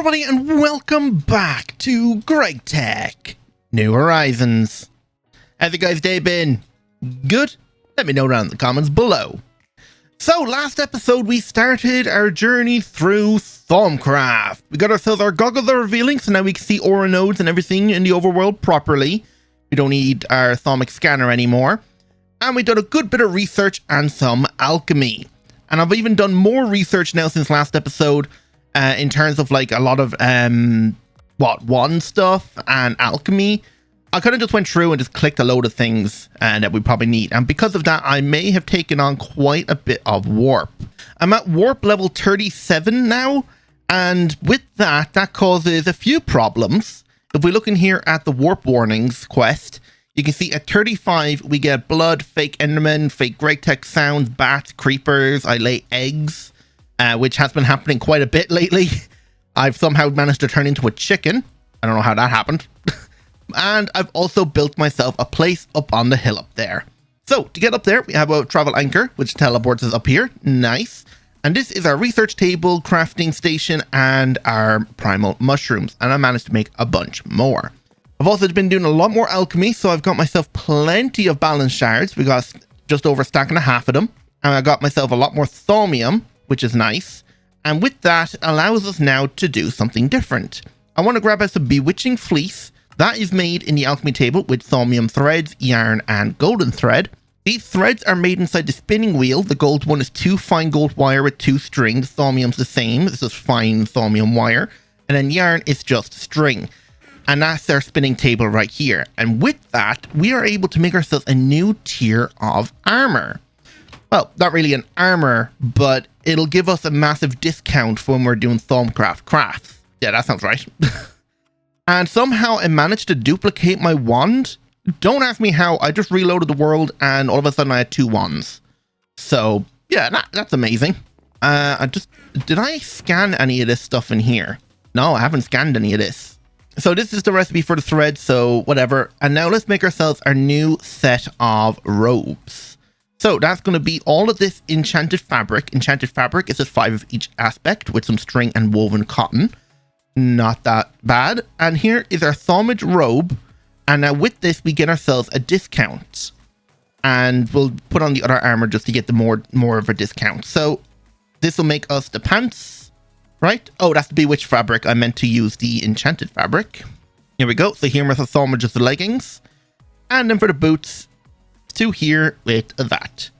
everybody, and welcome back to Gregtech New Horizons. How's the guys' day been? Good? Let me know down in the comments below. So, last episode we started our journey through Thaumcraft. We got ourselves our goggles are revealing, so now we can see aura nodes and everything in the overworld properly. We don't need our thaumic scanner anymore. And we did a good bit of research and some alchemy. And I've even done more research now since last episode. In terms of like a lot of wand stuff and alchemy. I kind of just went through and just clicked a load of things that we probably need, and because of that I may have taken on quite a bit of warp. I'm at warp level 37 now, and with that causes a few problems. If we look in here at the warp warnings quest, you can see at 35 we get blood, fake endermen, fake Gregtech sounds, bats, creepers, I lay eggs. Which has been happening quite a bit lately. I've somehow managed to turn into a chicken. I don't know how that happened. And I've also built myself a place up on the hill up there. So to get up there, we have a travel anchor, which teleports us up here. Nice. And this is our research table, crafting station, and our primal mushrooms. And I managed to make a bunch more. I've also been doing a lot more alchemy, so I've got myself plenty of balance shards. We got just over a stack and a half of them. And I got myself a lot more thaumium, which is nice, and with that allows us now to do something different. I want to grab us a bewitching fleece that is made in the alchemy table with thaumium threads, yarn, and golden thread. These threads are made inside the spinning wheel. The gold one is 2 fine gold wire with 2 string. The thaumium's the same. This is fine thaumium wire, and then yarn is just string. And that's our spinning table right here. And with that, we are able to make ourselves a new tier of armor. Well, not really an armor, but it'll give us a massive discount for when we're doing Thaumcraft crafts. Yeah, that sounds right. And somehow I managed to duplicate my wand. Don't ask me how. I just reloaded the world and all of a sudden I had 2 wands. So, yeah, that's amazing. Did I scan any of this stuff in here? No, I haven't scanned any of this. So this is the recipe for the thread, so whatever. And now let's make ourselves our new set of robes. So that's going to be all of this enchanted fabric. Enchanted fabric is just 5 of each aspect with some string and woven cotton. Not that bad. And here is our thaumic robe. And now with this, we get ourselves a discount. And we'll put on the other armor just to get the more of a discount. So this will make us the pants, right? Oh, that's the bewitched fabric. I meant to use the enchanted fabric. Here we go. So here with the thaumic, just the leggings. And then for the boots, to here with that.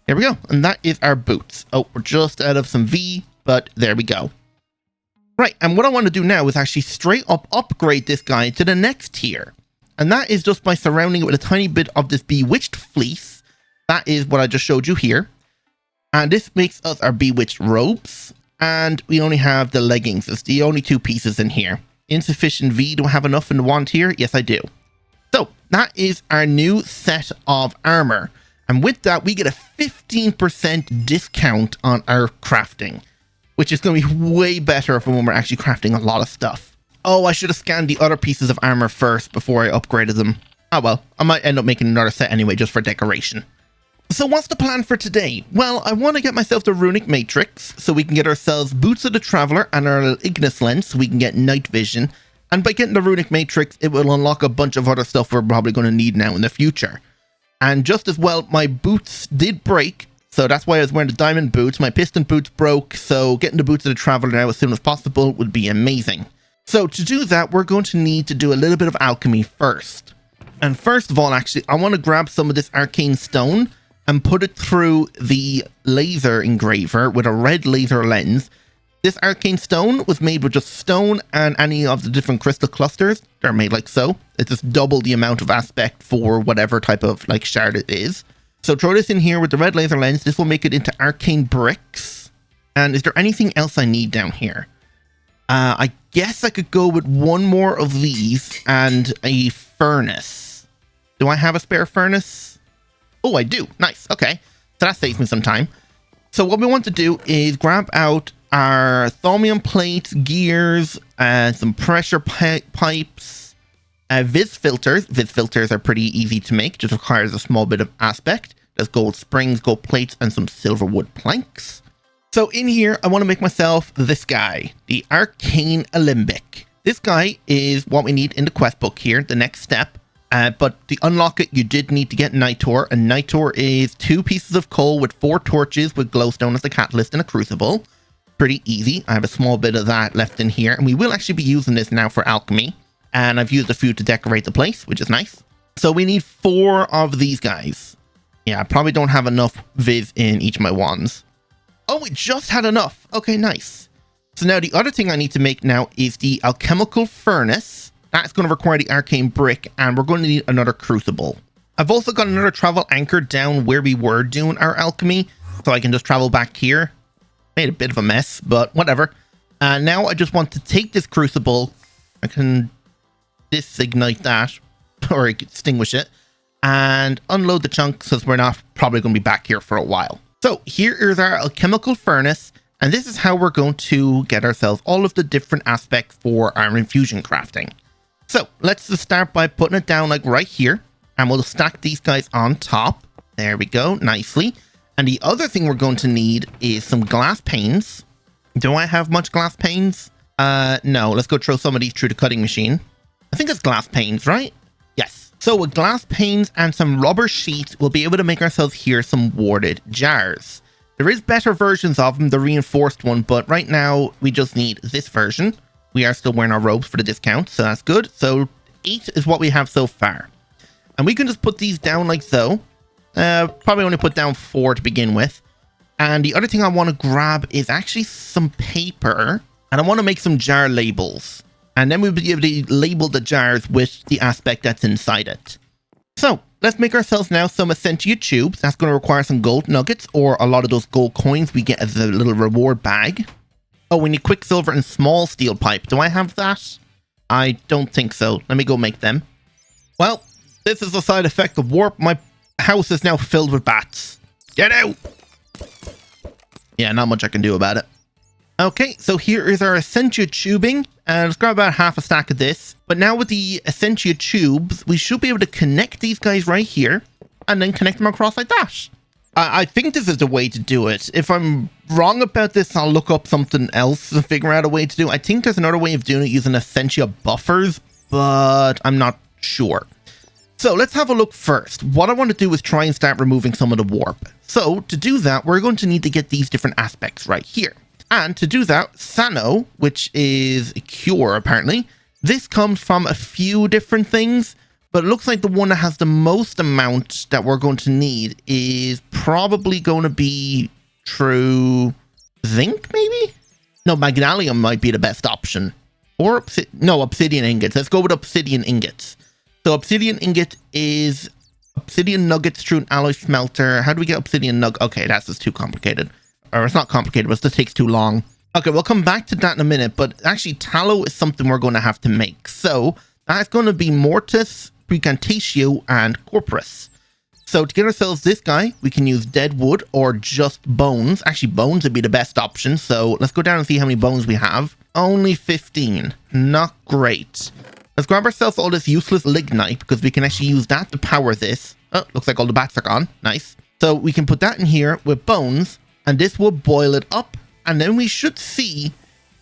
Here we go, and that is our boots. Oh, we're just out of some V, but there we go. Right, and what I want to do now is actually straight up upgrade this guy to the next tier, and that is just by surrounding it with a tiny bit of this bewitched fleece. That is what I just showed you here, and this makes us our bewitched robes, and we only have the leggings. It's the only 2 pieces in here. Insufficient V. Do I have enough in the wand here? Yes, I do. So that is our new set of armor. And with that, we get a 15% discount on our crafting, which is going to be way better for when we're actually crafting a lot of stuff. Oh, I should have scanned the other pieces of armor first before I upgraded them. Oh well, I might end up making another set anyway, just for decoration. So what's the plan for today? Well, I want to get myself the runic matrix so we can get ourselves boots of the traveler and our little Ignis lens so we can get night vision. And by getting the runic matrix, it will unlock a bunch of other stuff we're probably going to need now in the future. And just as well, my boots did break, so that's why I was wearing the diamond boots. My piston boots broke, so getting the boots of the traveler now as soon as possible would be amazing. So to do that, we're going to need to do a little bit of alchemy first. And first of all, actually, I want to grab some of this arcane stone and put it through the laser engraver with a red laser lens. This arcane stone was made with just stone and any of the different crystal clusters. They're made like so. It's just double the amount of aspect for whatever type of like shard it is. So throw this in here with the red laser lens. This will make it into arcane bricks. And is there anything else I need down here? I guess I could go with 1 more of these and a furnace. Do I have a spare furnace? Oh, I do. Nice. Okay. So that saves me some time. So what we want to do is grab out our thaumium plates, gears, some pressure pipes, Viz filters. Viz filters are pretty easy to make, just requires a small bit of aspect. There's gold springs, gold plates, and some silver wood planks. So in here, I want to make myself this guy, the Arcane Alembic. This guy is what we need in the quest book here, the next step. But to unlock it, you did need to get Nitor, and Nitor is 2 pieces of coal with 4 torches with glowstone as the catalyst and a crucible. Pretty easy. I have a small bit of that left in here, and we will actually be using this now for alchemy. And I've used a few to decorate the place, which is nice. So we need 4 of these guys. Yeah, I probably don't have enough viz in each of my wands. Oh, we just had enough. Okay, nice. So now the other thing I need to make now is the alchemical furnace. That's going to require the arcane brick, and we're going to need another crucible. I've also got another travel anchor down where we were doing our alchemy, so I can just travel back here. Made a bit of a mess, but whatever. Now I just want to take this crucible. I can disignite that, or extinguish it, and unload the chunks, because we're not probably going to be back here for a while. So here is our alchemical furnace, and this is how we're going to get ourselves all of the different aspects for our infusion crafting. So let's just start by putting it down like right here, and we'll stack these guys on top. There we go, nicely. And the other thing we're going to need is some glass panes. Do I have much glass panes? No, let's go throw some of these through the cutting machine. I think it's glass panes, right? Yes. So with glass panes and some rubber sheets, we'll be able to make ourselves here some warded jars. There is better versions of them, the reinforced one, but right now we just need this version. We are still wearing our robes for the discount, so that's good. So 8 is what we have so far. And we can just put these down like so. Probably only put down 4 to begin with. And the other thing I want to grab is actually some paper. And I want to make some jar labels. And then we'll be able to label the jars with the aspect that's inside it. So let's make ourselves now some Essentia tubes. That's going to require some gold nuggets, or a lot of those gold coins we get as a little reward bag. Oh, we need quicksilver and small steel pipe. Do I have that? I don't think so. Let me go make them. Well, this is a side effect of warp. My house is now filled with bats. Get out! Yeah, not much I can do about it. Okay, so here is our Essentia tubing. Let's grab about half a stack of this. But now with the Essentia tubes, we should be able to connect these guys right here, and then connect them across like that. I think this is the way to do it. If I'm wrong about this, I'll look up something else and figure out a way to do it. I think there's another way of doing it using Essentia buffers, but I'm not sure. So let's have a look first. What I want to do is try and start removing some of the warp. So to do that, we're going to need to get these different aspects right here. And to do that, Sano, which is a cure apparently, this comes from a few different things, but it looks like the one that has the most amount that we're going to need is probably going to be true zinc, maybe? No, magnesium might be the best option. Or, obsidian ingots. Let's go with obsidian ingots. So obsidian ingot is obsidian nuggets through an alloy smelter. How do we get obsidian nug? Okay, that's just too complicated. Or it's not complicated, but it just takes too long. Okay, we'll come back to that in a minute, but actually tallow is something we're going to have to make. So that's going to be mortis, precantatio, and corpus. So to get ourselves this guy, we can use dead wood or just bones. Actually, bones would be the best option. So let's go down and see how many bones we have. Only 15. Not great. Let's grab ourselves all this useless lignite, because we can actually use that to power this. Oh, looks like all the bats are gone. Nice. So we can put that in here with bones, and this will boil it up. And then we should see,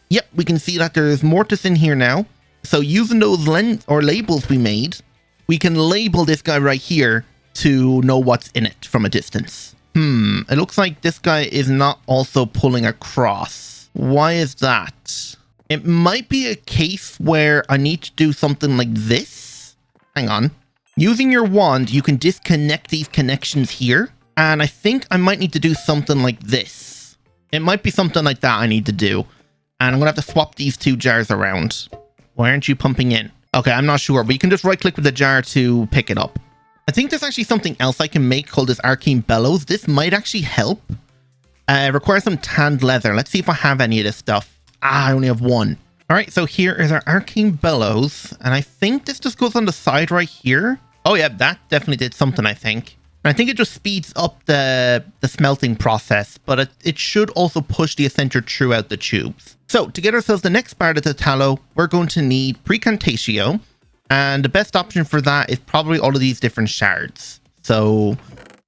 yep, we can see that there's mortis in here now. So using those labels we made, we can label this guy right here to know what's in it from a distance. It looks like this guy is not also pulling across. Why is that? It might be a case where I need to do something like this. Hang on. Using your wand, you can disconnect these connections here. And I think I might need to do something like this. It might be something like that I need to do. And I'm going to have to swap these 2 jars around. Why aren't you pumping in? Okay, I'm not sure, but you can just right click with the jar to pick it up. I think there's actually something else I can make called this Arcane Bellows. This might actually help. It requires some tanned leather. Let's see if I have any of this stuff. I only have 1. All right, so here is our Arcane Bellows. And I think this just goes on the side right here. Oh yeah, that definitely did something, I think. And I think it just speeds up the smelting process, but it should also push the Essentia throughout the tubes. So to get ourselves the next part of the tallow, we're going to need precantatio. And the best option for that is probably all of these different shards. So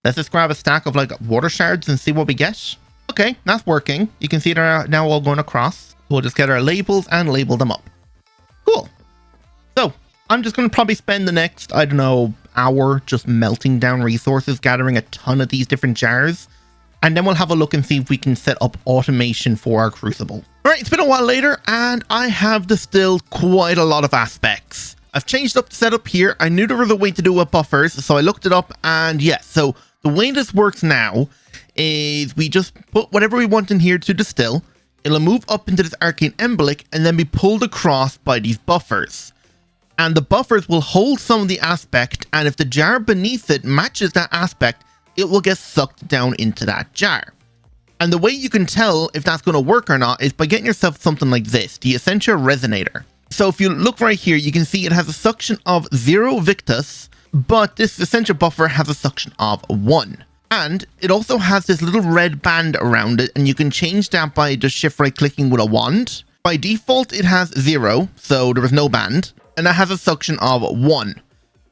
let's just grab a stack of like water shards and see what we get. Okay, that's working. You can see they're now all going across. We'll just get our labels and label them up. Cool. So I'm just going to probably spend the next, I don't know, hour just melting down resources, gathering a ton of these different jars. And then we'll have a look and see if we can set up automation for our crucible. All right, it's been a while later and I have distilled quite a lot of aspects. I've changed up the setup here. I knew there was a way to do it buffers, so I looked it up, and yes, so the way this works now is we just put whatever we want in here to distill. It'll move up into this arcane embolic and then be pulled across by these buffers. And the buffers will hold some of the aspect, and if the jar beneath it matches that aspect, it will get sucked down into that jar. And the way you can tell if that's going to work or not is by getting yourself something like this, the Essentia Resonator. So if you look right here, you can see it has a suction of 0 Victus, but this Essentia buffer has a suction of 1. And it also has this little red band around it, and you can change that by just shift right clicking with a wand. By default, it has 0, so there is no band, and that has a suction of 1.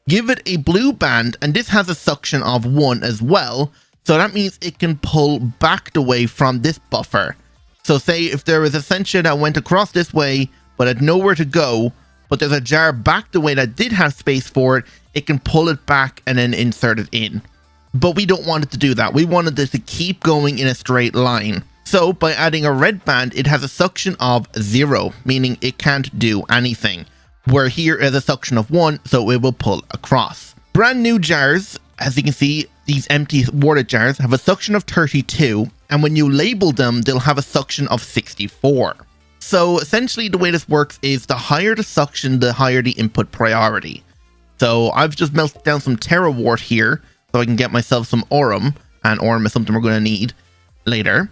Give it a blue band, and this has a suction of 1 as well, so that means it can pull back away from this buffer. So say if there was Essentia that went across this way, but had nowhere to go, but there's a jar back the way that did have space for it, it can pull it back and then insert it in. But we don't want it to do that. We wanted this to keep going in a straight line. So by adding a red band, it has a suction of 0, meaning it can't do anything. Where here is a suction of 1, so it will pull across. Brand new jars, as you can see, these empty water jars have a suction of 32, and when you label them, they'll have a suction of 64. So essentially the way this works is the higher the suction, the higher the input priority. So I've just melted down some Terrawort here so I can get myself some Aurum, and Aurum is something we're going to need later.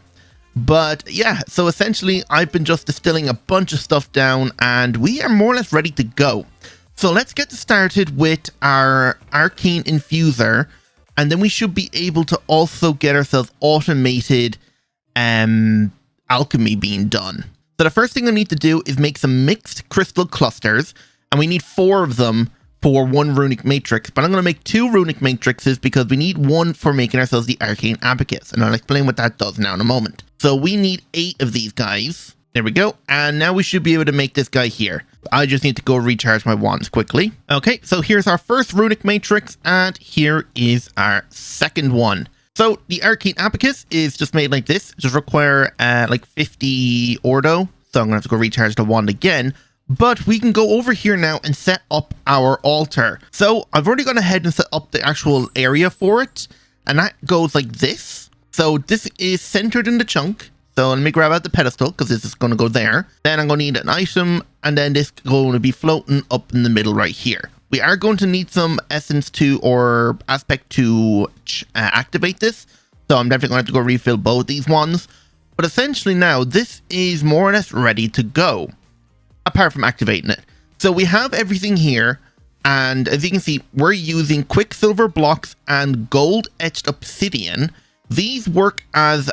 But yeah, so essentially I've been just distilling a bunch of stuff down and we are more or less ready to go. So let's get started with our Arcane Infuser, and then we should be able to also get ourselves automated alchemy being done. So the first thing I need to do is make some mixed crystal clusters, and we need 4 of them for 1 runic matrix, but I'm going to make 2 runic matrices because we need 1 for making ourselves the Arcane Abacus, and I'll explain what that does now in a moment. So we need 8 of these guys. There we go. And now we should be able to make this guy here. I just need to go recharge my wands quickly. Okay, so here's our first runic matrix, and here is our second one. So the Arcane Abacus is just made like this. Just require like 50 Ordo. So I'm going to have to go recharge the wand again. But we can go over here now and set up our altar. So I've already gone ahead and set up the actual area for it. And that goes like this. So this is centered in the chunk. So let me grab out the pedestal because this is going to go there. Then I'm going to need an item. And then this is going to be floating up in the middle right here. We are going to need some essence to or aspect to activate this. So I'm definitely going to have to go refill both these ones. But essentially now this is more or less ready to go. Apart from activating it. So we have everything here. And as you can see, we're using quicksilver blocks and gold etched obsidian. These work as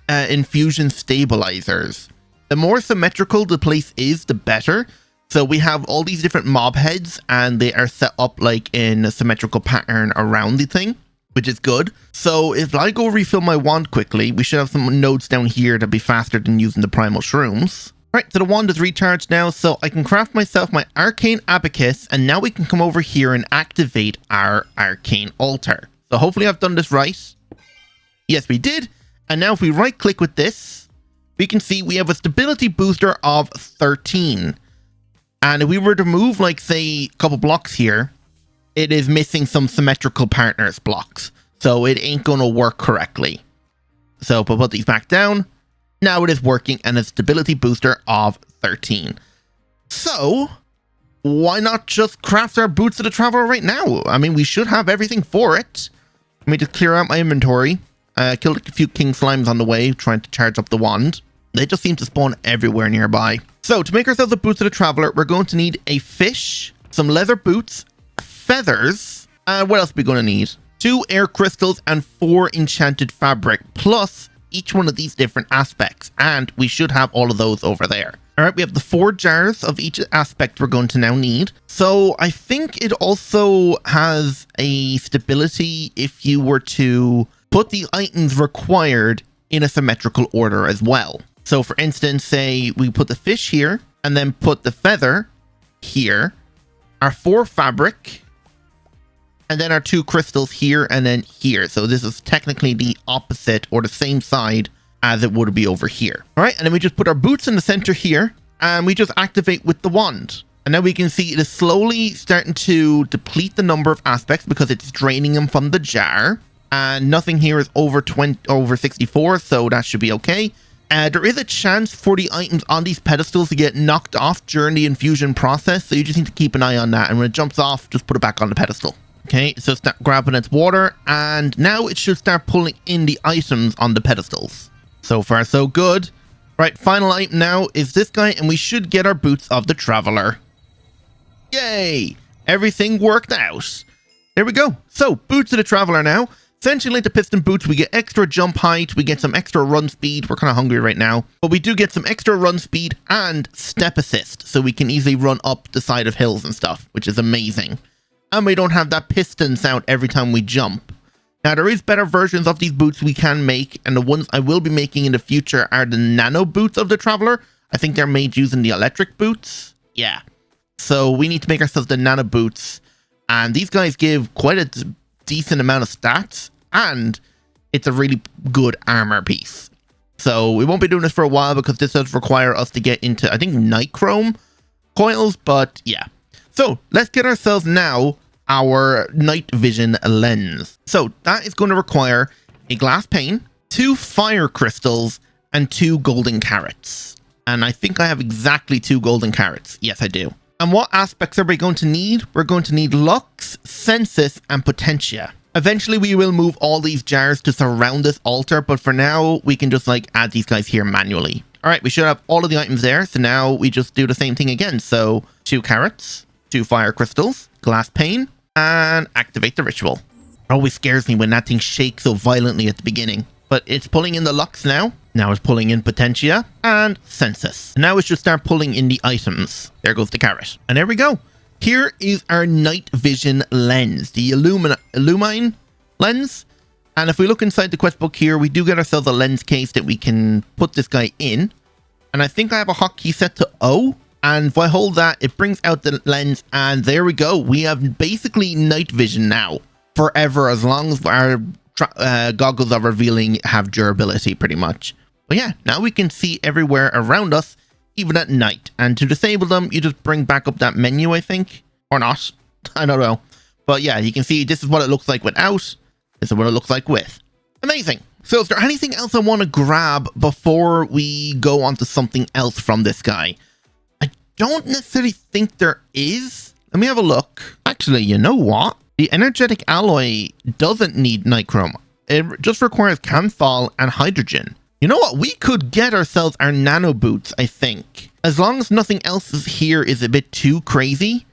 infusion stabilizers. The more symmetrical the place is, the better. So we have all these different mob heads and they are set up like in a symmetrical pattern around the thing, which is good. So if I go refill my wand quickly, we should have some nodes down here to be faster than using the primal shrooms. Alright, so the wand is recharged now, so I can craft myself my Arcane Abacus, and now we can come over here and activate our Arcane Altar. So hopefully I've done this right. Yes, we did. And now if we right click with this, we can see we have a stability booster of 13. And if we were to move, like, say, a couple blocks here, it is missing some symmetrical partners blocks. So it ain't going to work correctly. So if I put these back down, now it is working and a stability booster of 13. So why not just craft our Boots of the Traveler right now? I mean, we should have everything for it. Let me just clear out my inventory. I killed a few king slimes on the way, trying to charge up the wand. They just seem to spawn everywhere nearby. So to make ourselves a Boots of the Traveler, we're going to need a fish, some leather boots, feathers, and what else are we going to need? 2 air crystals and 4 enchanted fabric, plus each one of these different aspects. And we should have all of those over there. All right, we have the 4 jars of each aspect we're going to now need. So I think it also has a stability if you were to put the items required in a symmetrical order as well. So for instance, say we put the fish here and then put the feather here, our 4 fabric, and then our 2 crystals here and then here. So this is technically the opposite or the same side as it would be over here. All right, and then we just put our boots in the center here and we just activate with the wand. And now we can see it is slowly starting to deplete the number of aspects because it's draining them from the jar. And nothing here is over 64, so that should be okay. There is a chance for the items on these pedestals to get knocked off during the infusion process, so you just need to keep an eye on that. And when it jumps off, just put it back on the pedestal. Okay, so start grabbing its water, and now it should start pulling in the items on the pedestals. So far, so good. Right, final item now is this guy, and we should get our boots of the traveler. Yay! Everything worked out. There we go. So, boots of the traveler now. Essentially, like the piston boots, we get extra jump height, we get some extra run speed. We're kind of hungry right now, but we do get some extra run speed and step assist, so we can easily run up the side of hills and stuff, which is amazing. And we don't have that piston sound every time we jump. Now, there is better versions of these boots we can make, and the ones I will be making in the future are the nano boots of the traveler. I think they're made using the electric boots. Yeah. So we need to make ourselves the nano boots, and these guys give quite a decent amount of stats, and it's a really good armor piece. So we won't be doing this for a while because this does require us to get into, I think, nichrome coils, but yeah. So let's get ourselves now our night vision lens. So that is going to require a glass pane, 2 fire crystals, and 2 golden carrots. And I think I have exactly 2 golden carrots. Yes, I do. And what aspects are we going to need? We're going to need Lux, Sensus, and Potentia. Eventually, we will move all these jars to surround this altar, but for now, we can just like add these guys here manually. All right, we should have all of the items there. So now we just do the same thing again. So 2 carrots, 2 fire crystals, glass pane, and activate the ritual. It always scares me when that thing shakes so violently at the beginning. But it's pulling in the Lux now. Now it's pulling in Potentia and Sensus. Now it should start pulling in the items. There goes the carrot. And there we go. Here is our night vision lens, the Illumine lens. And if we look inside the quest book here, we do get ourselves a lens case that we can put this guy in. And I think I have a hotkey set to O. And if I hold that, it brings out the lens. And there we go. We have basically night vision now forever, as long as our goggles of revealing have durability pretty much. But yeah, now we can see everywhere around us, even at night. And to disable them, you just bring back up that menu, I think. Or not. I don't know. But yeah, you can see this is what it looks like without. This is what it looks like with. Amazing. So is there anything else I want to grab before we go on to something else from this guy? I don't necessarily think there is. Let me have a look. Actually, you know what? The energetic alloy doesn't need nichrome. It just requires camphor and hydrogen. You know what? We could get ourselves our nano boots, I think. As long as nothing else is here is a bit too crazy.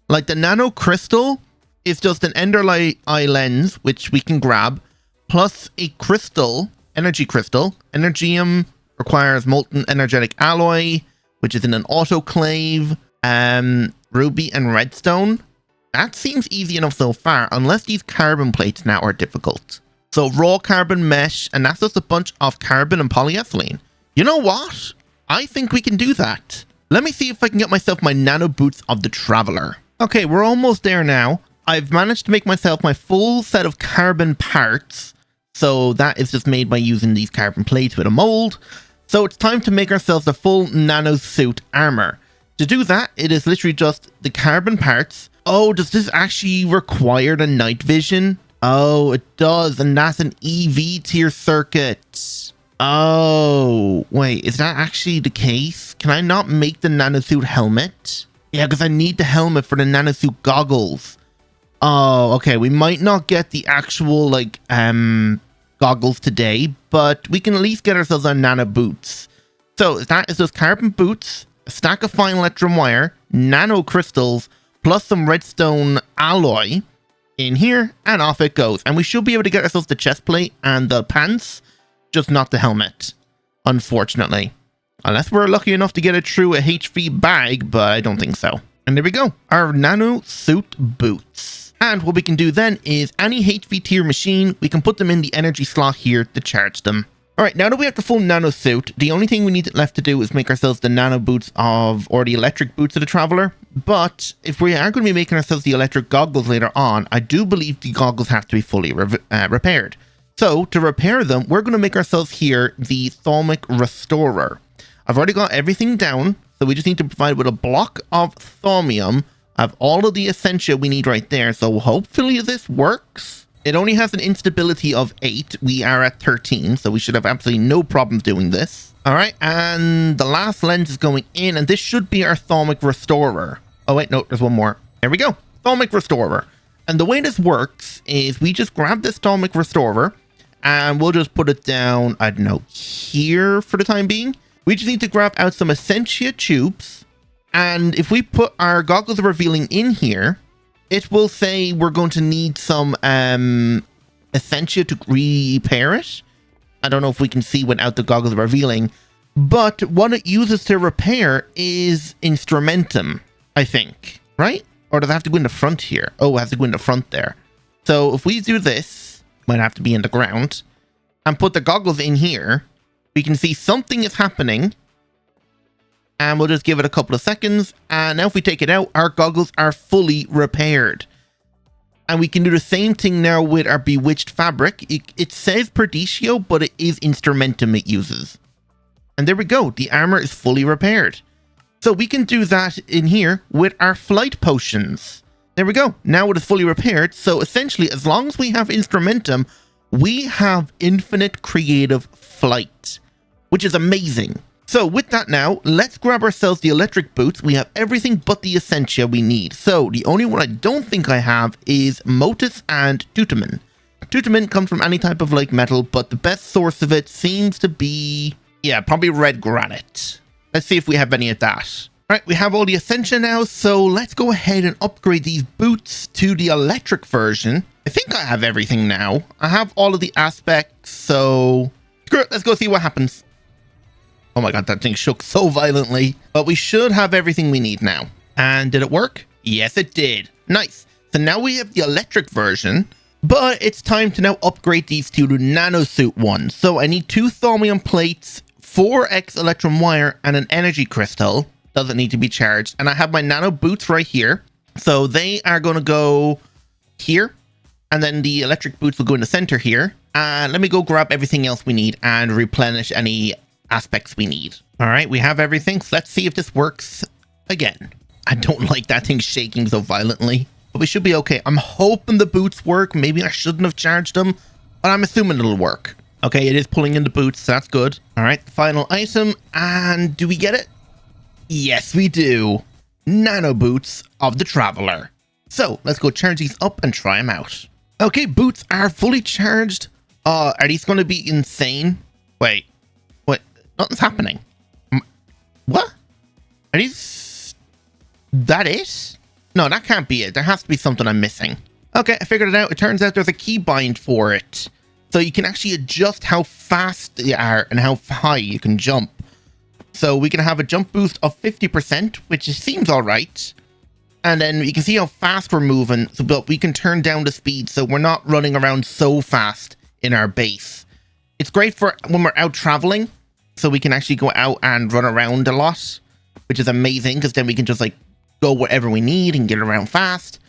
Like the nano crystal is just an ender eye lens, which we can grab, plus a crystal, energy crystal. Energium requires molten energetic alloy, which is in an autoclave, ruby and redstone. That seems easy enough so far, unless these carbon plates now are difficult. So raw carbon mesh, and that's just a bunch of carbon and polyethylene. You know what? I think we can do that. Let me see if I can get myself my nano boots of the traveler. Okay, we're almost there now. I've managed to make myself my full set of carbon parts. So that is just made by using these carbon plates with a mold. So it's time to make ourselves a full nano suit armor. To do that, it is literally just the carbon parts. Oh, does this actually require the night vision? Oh, it does, and that's an EV tier circuit. Oh, wait, is that actually the case? Can I not make the nanosuit helmet? Yeah, because I need the helmet for the nanosuit goggles. Oh, okay, we might not get the actual, like, goggles today, but we can at least get ourselves our nano boots. So that is just carbon boots, a stack of fine electrum wire, nano crystals, plus some redstone alloy in here, and off it goes. And we should be able to get ourselves the chest plate and the pants, just not the helmet, unfortunately. Unless we're lucky enough to get it through a HV bag, but I don't think so. And there we go, our nano suit boots. And what we can do then is any HV tier machine, we can put them in the energy slot here to charge them. All right, now that we have the full nano suit, the only thing we need left to do is make ourselves the nano boots or the electric boots of the Traveler. But if we are going to be making ourselves the electric goggles later on, I do believe the goggles have to be fully repaired. So to repair them, we're going to make ourselves here the Thalmic Restorer. I've already got everything down, so we just need to provide with a block of thaumium. I have all of the essentia we need right there, so hopefully this works. It only has an instability of 8. We are at 13, so we should have absolutely no problems doing this. All right, and the last lens is going in, and this should be our Thalmic Restorer. Oh, wait, no, there's one more. There we go, Thalmic Restorer. And the way this works is we just grab this Thalmic Restorer, and we'll just put it down, I don't know, here for the time being. We just need to grab out some Essentia tubes, and if we put our Goggles of Revealing in here, it will say we're going to need some Essentia to repair it. I don't know if we can see without the Goggles of Revealing, but what it uses to repair is Instrumentum, I think, right? Or does it have to go in the front here? Oh, it has to go in the front there. So if we do this, might have to be in the ground, and put the goggles in here, we can see something is happening. And we'll just give it a couple of seconds. And now if we take it out, our goggles are fully repaired. And we can do the same thing now with our Bewitched Fabric. It says Perdicio, but it is Instrumentum it uses. And there we go. The armor is fully repaired. So we can do that in here with our Flight Potions. There we go. Now it is fully repaired. So essentially, as long as we have Instrumentum, we have infinite creative flight, which is amazing. So with that now, let's grab ourselves the electric boots. We have everything but the Essentia we need. So the only one I don't think I have is Motus and Tutamen. Tutamen comes from any type of like metal, but the best source of it seems to be, yeah, probably red granite. Let's see if we have any of that. All right, we have all the Essentia now, so let's go ahead and upgrade these boots to the electric version. I think I have everything now. I have all of the aspects, so screw it, let's go see what happens. Oh my god, that thing shook so violently. But we should have everything we need now. And did it work? Yes, it did. Nice. So now we have the electric version, but it's time to now upgrade these two to nanosuit ones. So I need 2 thaumium plates, 4x electrum wire, and an energy crystal. Doesn't need to be charged. And I have my nano boots right here. So they are going to go here. And then the electric boots will go in the center here. And let me go grab everything else we need and replenish any aspects we need. All right, we have everything. So let's see if this works again. I don't like that thing shaking so violently, but we should be okay. I'm hoping the boots work. Maybe I shouldn't have charged them, but I'm assuming it'll work. Okay, it is pulling in the boots, so that's good. All right, final item. And do we get it? Yes, we do. Nano boots of the Traveler. So let's go charge these up and try them out. Okay, boots are fully charged. Are these going to be insane? Wait. Nothing's happening. What? Are these... That it? No, that can't be it. There has to be something I'm missing. Okay, I figured it out. It turns out there's a keybind for it. So you can actually adjust how fast they are and how high you can jump. So we can have a jump boost of 50%, which seems alright. And then you can see how fast we're moving. So, but we can turn down the speed so we're not running around so fast in our base. It's great for when we're out traveling. So we can actually go out and run around a lot, which is amazing because then we can just like go wherever we need and get around fast.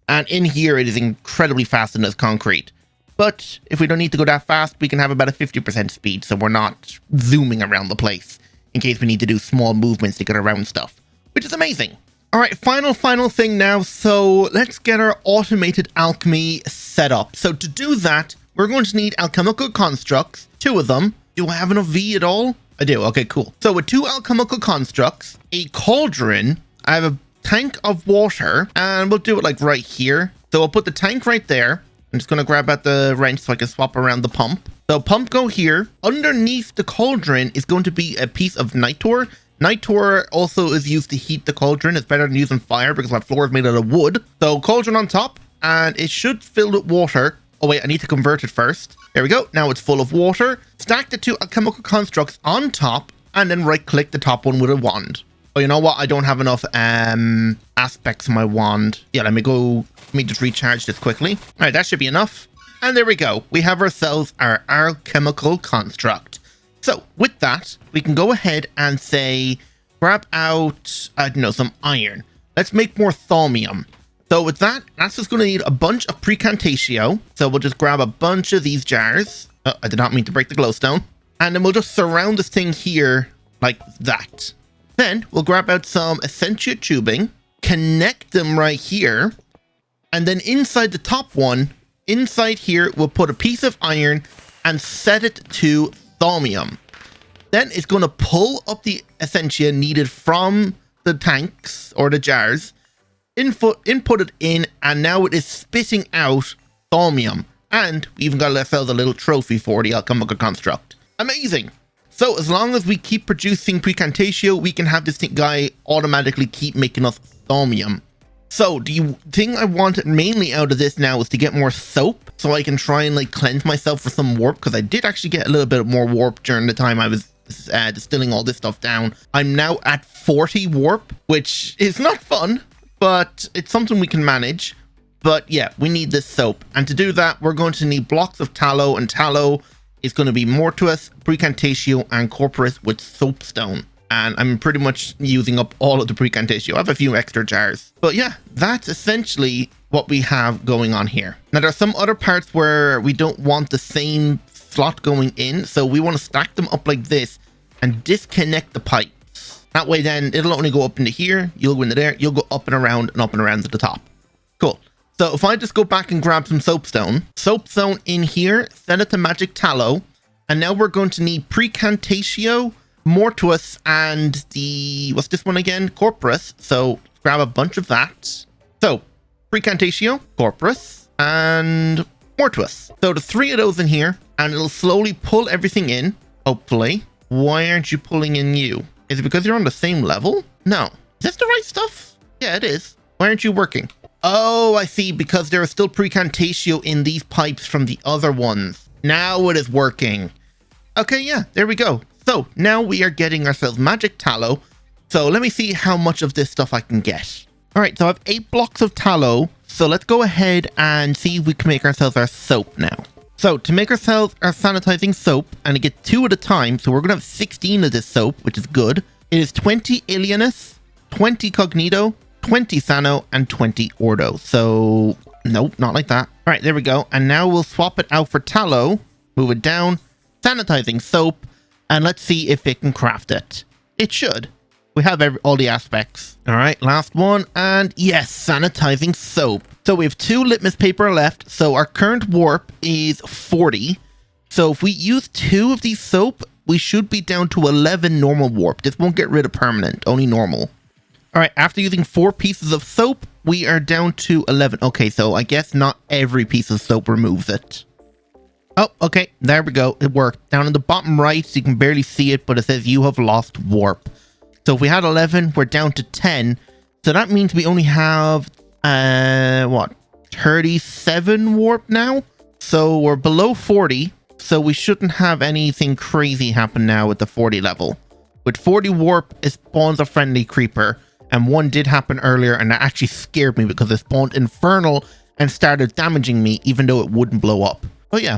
And in here, it is incredibly fast in this concrete. But if we don't need to go that fast, we can have about a 50% speed. So we're not zooming around the place in case we need to do small movements to get around stuff, which is amazing. All right, final thing now. So let's get our automated alchemy set up. So to do that, we're going to need alchemical constructs, 2 of them. Do I have enough V at all? I do. Okay, cool. So with 2 alchemical constructs, a cauldron, I have a tank of water, and we'll do it like right here. So I'll put the tank right there. I'm just going to grab out the wrench so I can swap around the pump. So pump go here. Underneath the cauldron is going to be a piece of nitor. Nitor also is used to heat the cauldron. It's better than using fire because my floor is made out of wood. So cauldron on top, and it should fill with water. Oh wait, I need to convert it first. There we go. Now it's full of water. Stack the 2 alchemical constructs on top and then right click the top one with a wand. Oh, you know what? I don't have enough aspects in my wand. Yeah, let me just recharge this quickly. All right, that should be enough. And there we go. We have ourselves our alchemical construct. So with that, we can go ahead and say, grab out, I don't know, some iron. Let's make more thaumium. So with that, that's just going to need a bunch of precantatio. So we'll just grab a bunch of these jars. Oh, I did not mean to break the glowstone. And then we'll just surround this thing here like that. Then we'll grab out some essentia tubing, connect them right here. And then inside the top one, inside here, we'll put a piece of iron and set it to thaumium. Then it's going to pull up the essentia needed from the tanks or the jars, input it in, and now it is spitting out thaumium. And we even got ourselves a little trophy for the alchemical construct. Amazing! So as long as we keep producing precantatio, we can have this guy automatically keep making us thaumium. So the thing I wanted mainly out of this now is to get more soap, so I can try and like cleanse myself for some warp, because I did actually get a little bit more warp during the time I was distilling all this stuff down. I'm now at 40 warp, which is not fun, but it's something we can manage. But yeah, we need this soap, and to do that, we're going to need blocks of tallow, and tallow is going to be mortuus, precantatio, and corporus with soapstone. And I'm pretty much using up all of the precantatio. I have a few extra jars. But yeah, that's essentially what we have going on here. Now, there are some other parts where we don't want the same slot going in, so we want to stack them up like this and disconnect the pipes. That way then it'll only go up into here, you'll go into there, you'll go up and around to the top. Cool. So if I just go back and grab some soapstone in here, set it to magic tallow, and now we're going to need precantatio, mortuus, and the, what's this one again? Corporus. So grab a bunch of that. So precantatio, corporus, and mortuus. So the three of those in here, and it'll slowly pull everything in, hopefully. Why aren't you pulling in you? Is it because you're on the same level? No. Is this the right stuff? Yeah, it is. Why aren't you working? Oh, I see, because there is still precantatio in these pipes from the other ones. Now it is working. Okay, yeah, there we go. So now we are getting ourselves magic tallow. So let me see how much of this stuff I can get. All right, so I have 8 blocks of tallow. So let's go ahead and see if we can make ourselves our soap now. So to make ourselves our sanitizing soap, and to get 2 at a time, so we're going to have 16 of this soap, which is good. It is 20 Ilianus, 20 Cognito, 20 Sano, and 20 Ordo. So nope, not like that. All right, there we go. And now we'll swap it out for tallow, move it down, sanitizing soap, and let's see if it can craft it. It should. We have all the aspects. All right, last one. And yes, sanitizing soap. So we have 2 litmus paper left. So our current warp is 40. So if we use 2 of these soap, we should be down to 11 normal warp. This won't get rid of permanent, only normal. All right, after using 4 pieces of soap, we are down to 11. Okay, so I guess not every piece of soap removes it. Oh, okay, there we go. It worked. Down in the bottom right, you can barely see it, but it says you have lost warp. So if we had 11, we're down to 10. So that means we only have, 37 warp now? So we're below 40. So we shouldn't have anything crazy happen now at the 40 level. With 40 warp, it spawns a friendly creeper. And one did happen earlier, and that actually scared me because it spawned infernal and started damaging me, even though it wouldn't blow up. But yeah.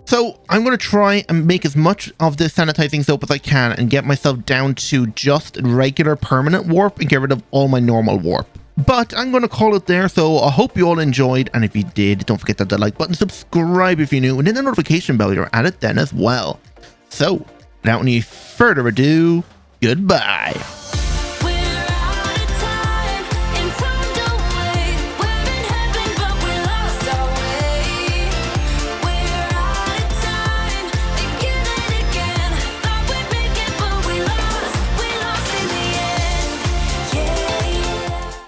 So I'm going to try and make as much of this sanitizing soap as I can and get myself down to just regular permanent warp and get rid of all my normal warp. But I'm going to call it there, so I hope you all enjoyed, and if you did, don't forget to hit that like button, subscribe if you're new, and hit the notification bell, you're at it then as well. So, without any further ado, goodbye.